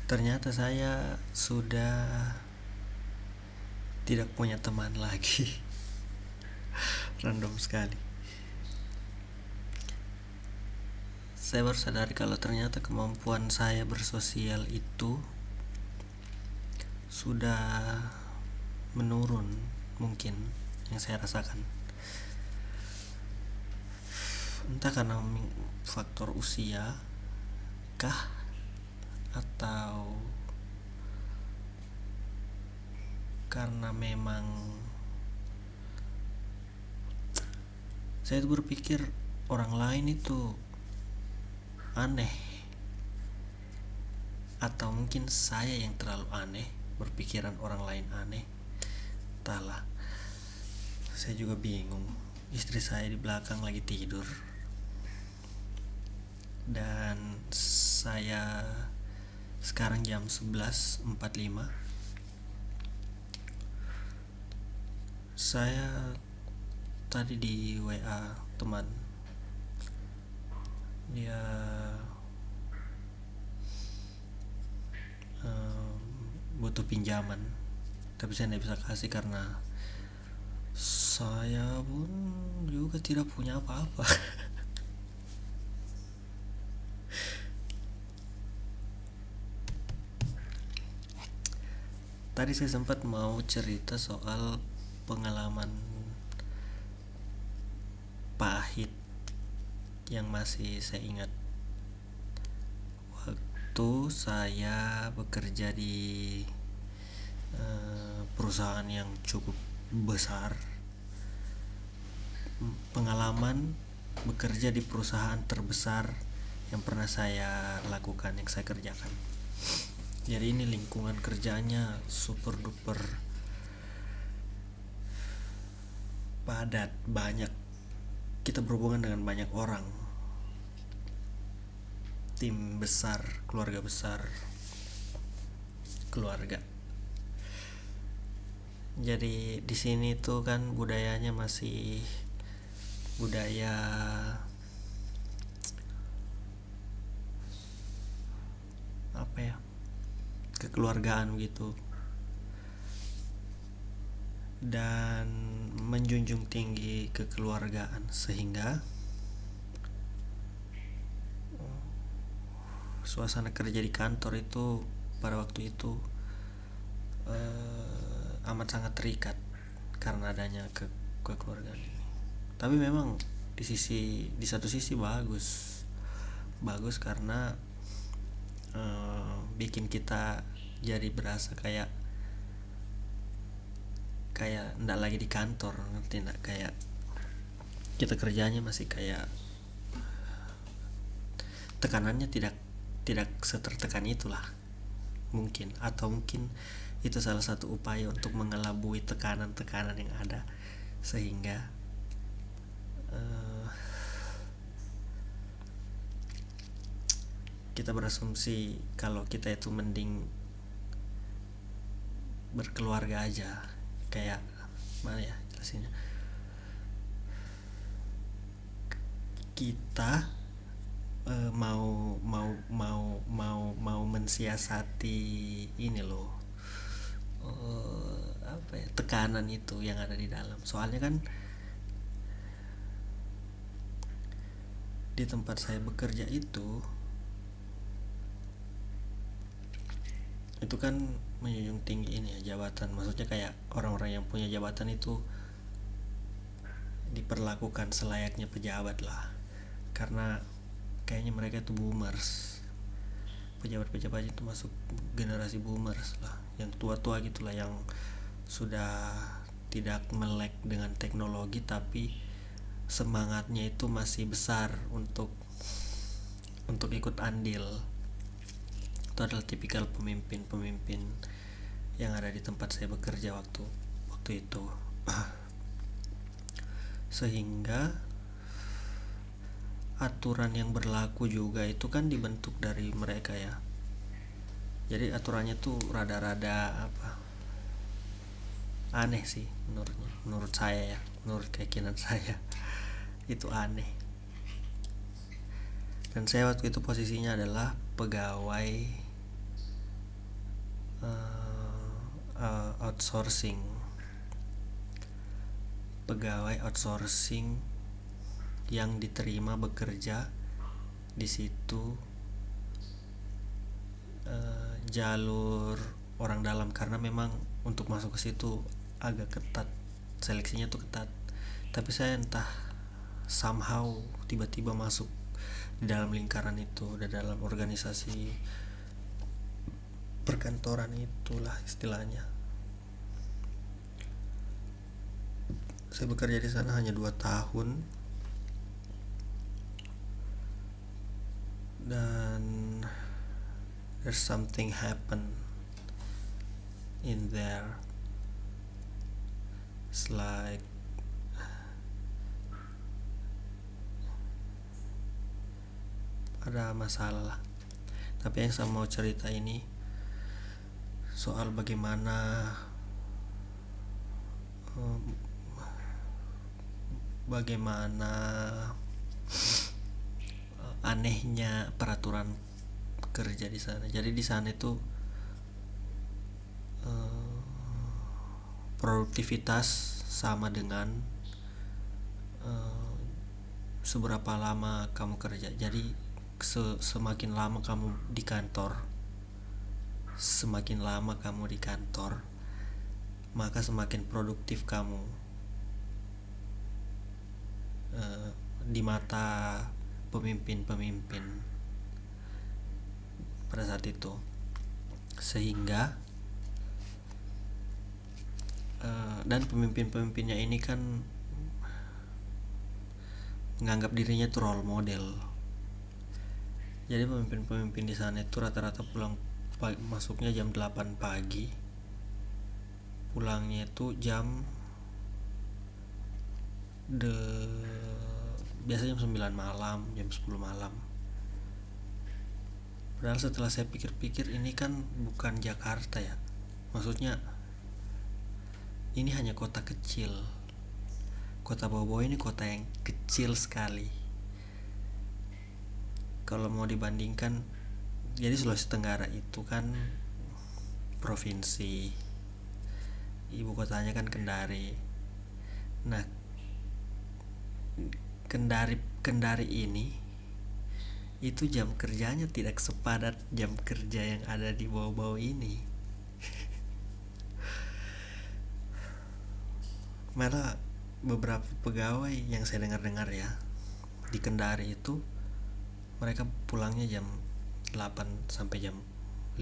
Ternyata saya sudah tidak punya teman lagi. Random sekali. Saya baru sadari kalau ternyata kemampuan saya bersosial itu sudah menurun, mungkin yang saya rasakan. Entah karena faktor usia kah, atau karena memang saya tuh berpikir orang lain itu aneh, atau mungkin saya yang terlalu aneh, berpikiran orang lain aneh. Entahlah, saya juga bingung. Istri saya di belakang lagi tidur, dan saya sekarang jam 11.45. Saya tadi di WA teman, dia butuh pinjaman, tapi saya tidak bisa kasih karena saya pun juga tidak punya apa-apa. Tadi saya sempat mau cerita soal pengalaman pahit yang masih saya ingat waktu saya bekerja di perusahaan yang cukup besar. Pengalaman bekerja di perusahaan terbesar yang pernah saya lakukan, yang saya kerjakan. Jadi ini lingkungan kerjanya super duper padat, banyak, kita berhubungan dengan banyak orang, tim besar, keluarga besar, keluarga. Jadi di sini tuh kan budayanya masih budaya apa ya, kekeluargaan gitu, dan menjunjung tinggi kekeluargaan, sehingga suasana kerja di kantor itu pada waktu itu amat sangat terikat karena adanya kekeluargaan ini. Tapi memang di satu sisi bagus karena bikin kita jadi berasa kayak ndak lagi di kantor, ngerti ndak, kayak kita kerjanya masih kayak tekanannya tidak setertekan itulah, mungkin, atau mungkin itu salah satu upaya untuk mengelabui tekanan-tekanan yang ada, sehingga kita berasumsi kalau kita itu mending berkeluarga aja. Kayak mana ya jelasinnya, kita mau mensiasati ini loh, apa ya, tekanan itu yang ada di dalam. Soalnya kan di tempat saya bekerja itu kan menjunjung tinggi ini ya, jabatan. Maksudnya kayak orang-orang yang punya jabatan itu diperlakukan selayaknya pejabat lah, karena kayaknya mereka itu boomers. Pejabat-pejabat itu masuk generasi boomers lah, yang tua-tua gitulah, yang sudah tidak melek dengan teknologi, tapi semangatnya itu masih besar untuk ikut andil. Itu adalah tipikal pemimpin yang ada di tempat saya bekerja waktu itu. Sehingga aturan yang berlaku juga itu kan dibentuk dari mereka ya. Jadi aturannya tuh rada-rada apa, aneh sih menurut saya ya, menurut keyakinan saya itu aneh. Dan saya waktu itu posisinya adalah pegawai outsourcing, pegawai outsourcing yang diterima bekerja di situ jalur orang dalam, karena memang untuk masuk ke situ agak ketat, seleksinya tuh ketat. Tapi saya entah somehow tiba-tiba masuk di dalam lingkaran itu, di dalam organisasi perkantoran itulah istilahnya. Saya bekerja di sana hanya 2 tahun dan there's something happen in there. It's like ada masalah lah. Tapi yang saya mau cerita ini soal bagaimana anehnya peraturan kerja di sana. Jadi di sana itu produktivitas sama dengan seberapa lama kamu kerja. Jadi semakin lama kamu di kantor, maka semakin produktif kamu di mata pemimpin pada saat itu. Sehingga dan pemimpinnya ini kan menganggap dirinya itu role model. Jadi pemimpin di sana itu rata-rata pulang masuknya jam 8 pagi, pulangnya itu biasanya jam 9 malam, jam 10 malam. Padahal setelah saya pikir-pikir, ini kan bukan Jakarta ya. Maksudnya ini hanya kota kecil. Kota Bobo ini kota yang kecil sekali. Kalau mau dibandingkan, jadi Sulawesi Tenggara itu kan provinsi, ibu kotanya kan Kendari. Nah, Kendari ini itu jam kerjanya tidak sepadat jam kerja yang ada di bawah-bawah ini. Malah beberapa pegawai yang saya dengar ya di Kendari itu mereka pulangnya jam 8 sampai jam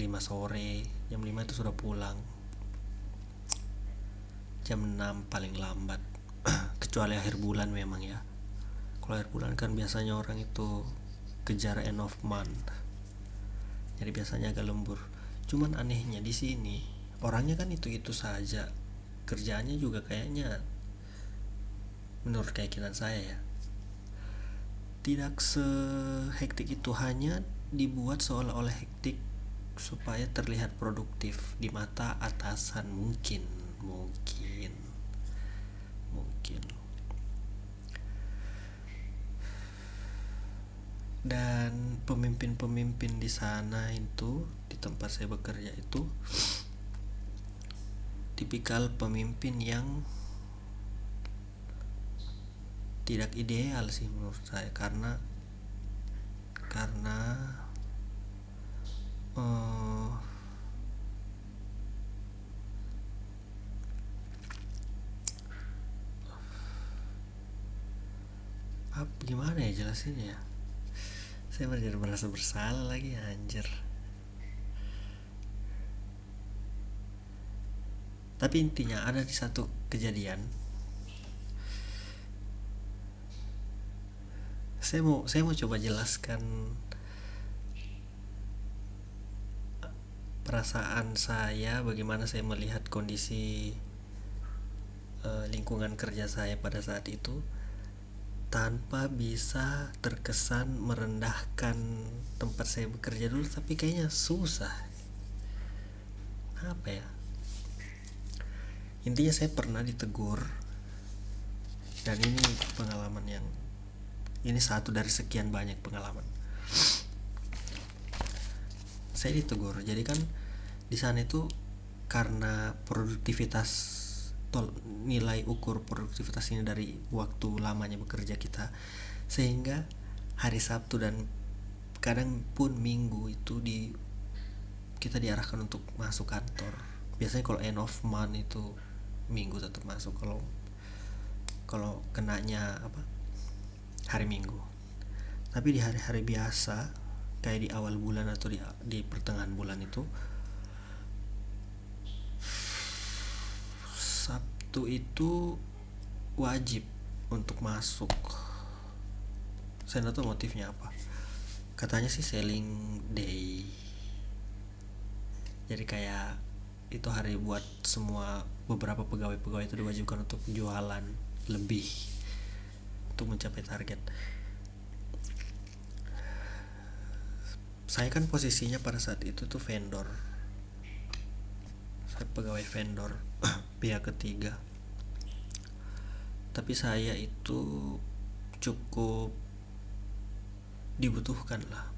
5 sore. Jam 5 itu sudah pulang. Jam 6 paling lambat. Kecuali akhir bulan memang ya. Kalau akhir bulan kan biasanya orang itu kejar end of month. Jadi biasanya agak lembur. Cuman anehnya di sini orangnya kan itu-itu saja. Kerjaannya juga kayaknya menurut keyakinan saya ya tidak sehektik itu, hanya dibuat seolah-olah hektik supaya terlihat produktif di mata atasan mungkin. Dan pemimpin di sana itu, di tempat saya bekerja itu tipikal pemimpin yang tidak ideal sih menurut saya, karena gimana ya jelasinnya ya, saya jadi merasa bersalah lagi anjir. Tapi intinya ada di satu kejadian, saya mau coba jelaskan perasaan saya, bagaimana saya melihat kondisi lingkungan kerja saya pada saat itu, tanpa bisa terkesan merendahkan tempat saya bekerja dulu. Tapi kayaknya susah. Apa ya, intinya saya pernah ditegur, dan ini pengalaman yang ini satu dari sekian banyak pengalaman. Saya ditegur, jadi kan di sana itu karena produktivitas nilai ukur produktivitas ini dari waktu lamanya bekerja kita, sehingga hari Sabtu dan kadang pun Minggu itu kita diarahkan untuk masuk kantor. Biasanya kalau end of month itu Minggu tetap masuk, kalau kenanya hari Minggu. Tapi di hari-hari biasa kayak di awal bulan atau di pertengahan bulan itu, Sabtu itu wajib untuk masuk. Saya nggak tahu motifnya apa. Katanya sih selling day. Jadi kayak itu hari buat beberapa pegawai-pegawai itu diwajibkan untuk jualan lebih untuk mencapai target. Saya kan posisinya pada saat itu tuh vendor. Saya pegawai vendor pihak ketiga. Tapi saya itu cukup dibutuhkan lah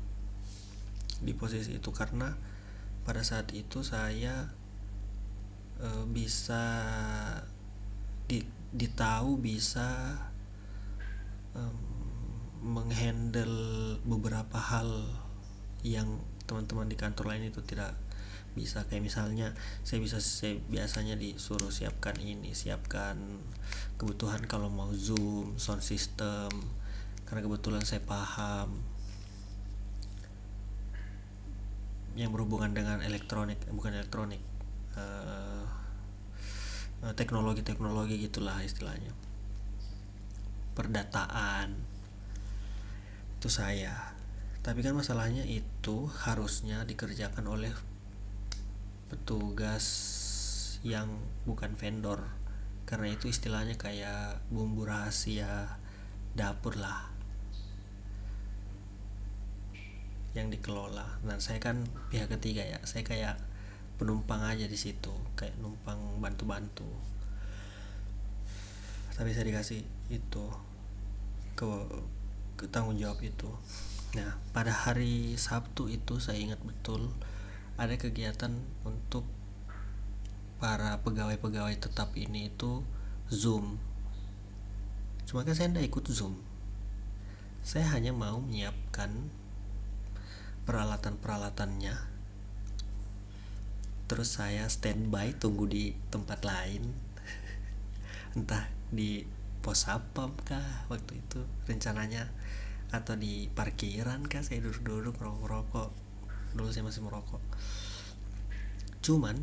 di posisi itu, karena pada saat itu saya bisa ditahu bisa menghandle beberapa hal yang teman-teman di kantor lain itu tidak bisa. Kayak misalnya saya biasanya disuruh siapkan kebutuhan kalau mau Zoom, sound system, karena kebetulan saya paham yang berhubungan dengan teknologi gitulah istilahnya, perdataan itu saya. Tapi kan masalahnya itu harusnya dikerjakan oleh petugas yang bukan vendor, karena itu istilahnya kayak bumbu rahasia dapur lah yang dikelola. Dan saya kan pihak ketiga ya, saya kayak penumpang aja di situ, kayak numpang bantu-bantu. Tapi saya dikasih itu ke tanggung jawab itu. Nah, pada hari Sabtu itu saya ingat betul ada kegiatan untuk para pegawai-pegawai tetap ini itu Zoom. Cuma kan saya tidak ikut Zoom. Saya hanya mau menyiapkan peralatan-peralatannya. Terus saya standby tunggu di tempat lain. Entah di pos sapam kah waktu itu rencananya, atau di parkiran kah, saya duduk-duduk merokok. Dulu saya masih merokok. Cuman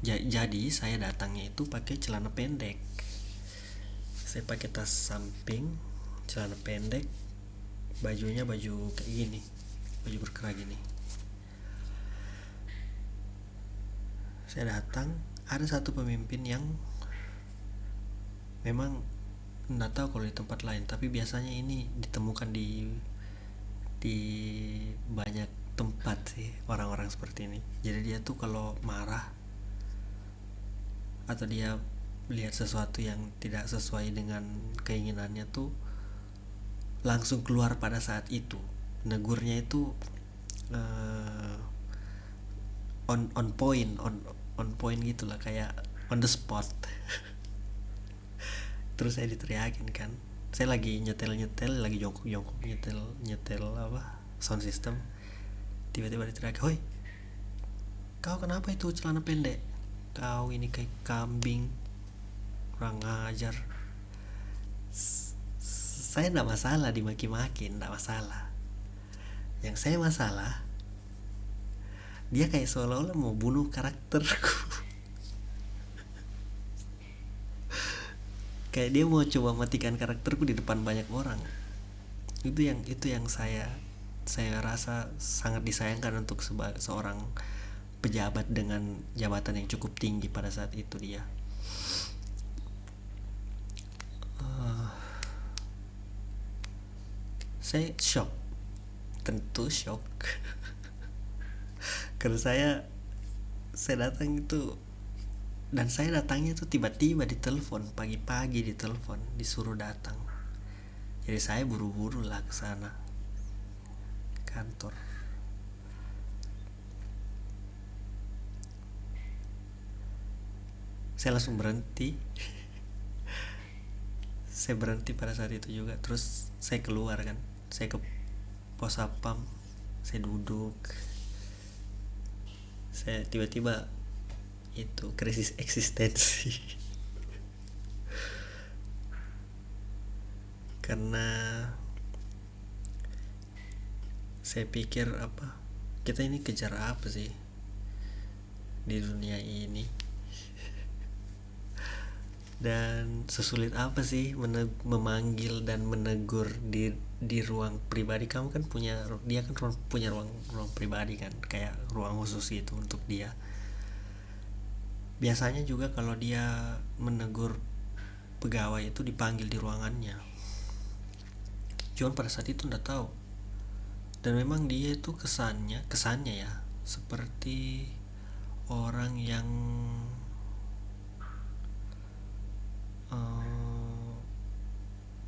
jadi saya datangnya itu pakai celana pendek. Saya pakai tas samping, celana pendek, bajunya baju kayak gini, baju berkerah gini. Saya datang, ada satu pemimpin yang memang nggak tahu kalau di tempat lain, tapi biasanya ini ditemukan di banyak tempat sih orang-orang seperti ini. Jadi dia tuh kalau marah atau dia lihat sesuatu yang tidak sesuai dengan keinginannya tuh langsung keluar pada saat itu. Negurnya itu on point gitulah, kayak on the spot. Terus saya diteriakin kan, saya lagi nyetel lagi jongkok nyetel sound system. Tiba-tiba diteriak, "Hoi, kau kenapa itu celana pendek? Kau ini kayak kambing, kurang ngajar." Saya enggak masalah dimaki-maki, enggak masalah. Yang saya masalah, dia kayak seolah-olah mau bunuh karakterku. Kayak dia mau coba matikan karakterku di depan banyak orang. Itu yang saya rasa sangat disayangkan untuk seorang pejabat dengan jabatan yang cukup tinggi pada saat itu dia. Saya shock, tentu shock. Kalau saya datang itu, dan saya datangnya tuh tiba-tiba ditelepon, pagi-pagi ditelepon, disuruh datang. Jadi saya buru-buru lah ke sana kantor. Saya langsung berhenti. Saya berhenti pada saat itu juga. Terus saya keluar kan, saya ke pos sapam, saya duduk. Saya tiba-tiba itu krisis eksistensi. Karena saya pikir apa, kita ini kejar apa sih di dunia ini, dan sesulit apa sih memanggil dan menegur di ruang pribadi. Kamu kan punya, dia kan punya ruang pribadi kan, kayak ruang khusus itu untuk dia. Biasanya juga kalau dia menegur pegawai itu dipanggil di ruangannya, cuman pada saat itu nggak tahu. Dan memang dia itu kesannya ya seperti orang yang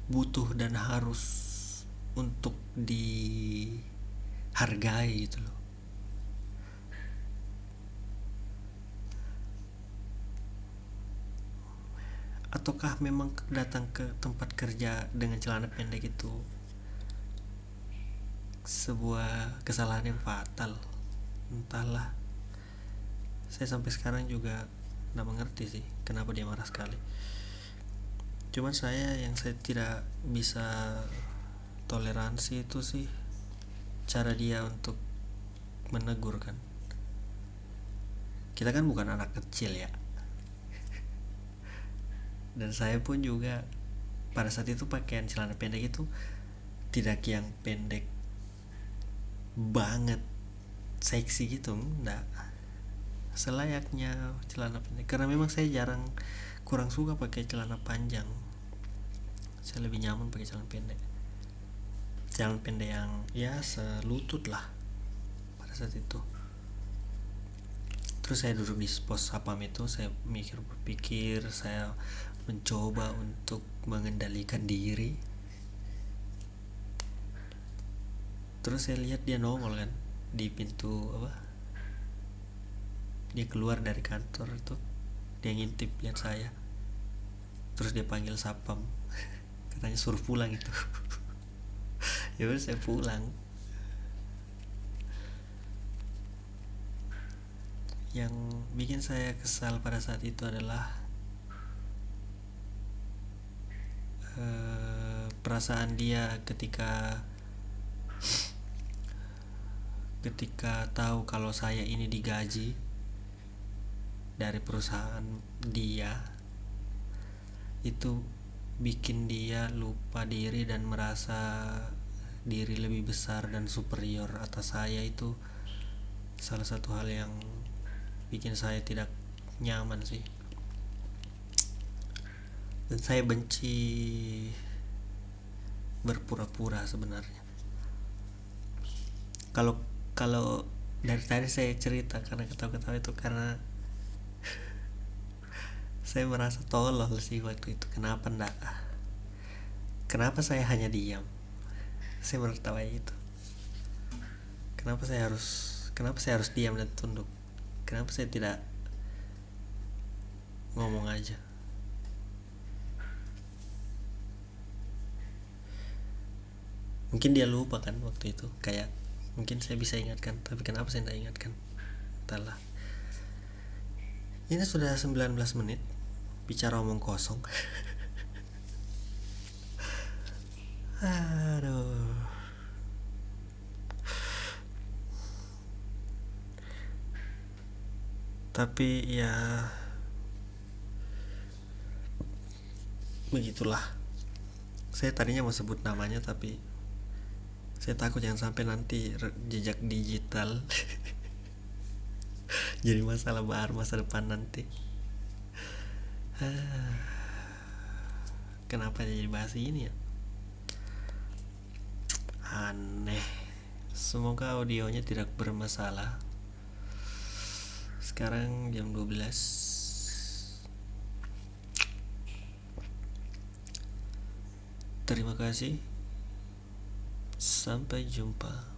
butuh dan harus untuk dihargai gitu loh. Ataukah memang datang ke tempat kerja dengan celana pendek itu sebuah kesalahan yang fatal? Entahlah, saya sampai sekarang juga nggak mengerti sih kenapa dia marah sekali. Cuman yang saya tidak bisa toleransi itu sih cara dia untuk menegur kan. Kita kan bukan anak kecil ya. Dan saya pun juga pada saat itu pakaian celana pendek itu tidak yang pendek banget seksi gitu, enggak, selayaknya celana pendek. Karena memang saya kurang suka pakai celana panjang. Saya lebih nyaman pakai celana pendek yang ya selutut lah pada saat itu. Terus saya duduk di pos sapam itu, saya berpikir, saya mencoba untuk mengendalikan diri. Terus saya lihat dia nongol kan di pintu dia keluar dari kantor itu, dia ngintip lihat saya. Terus dia panggil sapam, katanya suruh pulang itu. Ya udah saya pulang. Yang bikin saya kesal pada saat itu adalah perasaan dia ketika tahu kalau saya ini digaji dari perusahaan dia. Itu bikin dia lupa diri dan merasa diri lebih besar dan superior atas saya. Itu salah satu hal yang bikin saya tidak nyaman sih. Dan saya benci berpura-pura sebenarnya. Kalau dari tadi saya cerita karena ketawa-ketawa itu karena saya merasa tolol sih waktu itu. Kenapa saya hanya diam? Saya menertawai itu. Kenapa saya harus diam dan tunduk? Kenapa saya tidak ngomong aja? Mungkin dia lupa kan waktu itu, kayak mungkin saya bisa ingatkan, tapi kenapa saya tidak ingatkan? Entahlah. Ini sudah 19 menit bicara omong kosong. Aduh. Tapi ya begitulah. Saya tadinya mau sebut namanya, tapi saya takut jangan sampai nanti jejak digital jadi masalah baru masa depan nanti. Kenapa jadi bahas ini ya? Aneh. Semoga audionya tidak bermasalah. Sekarang jam 12. Terima kasih. Sampai jumpa.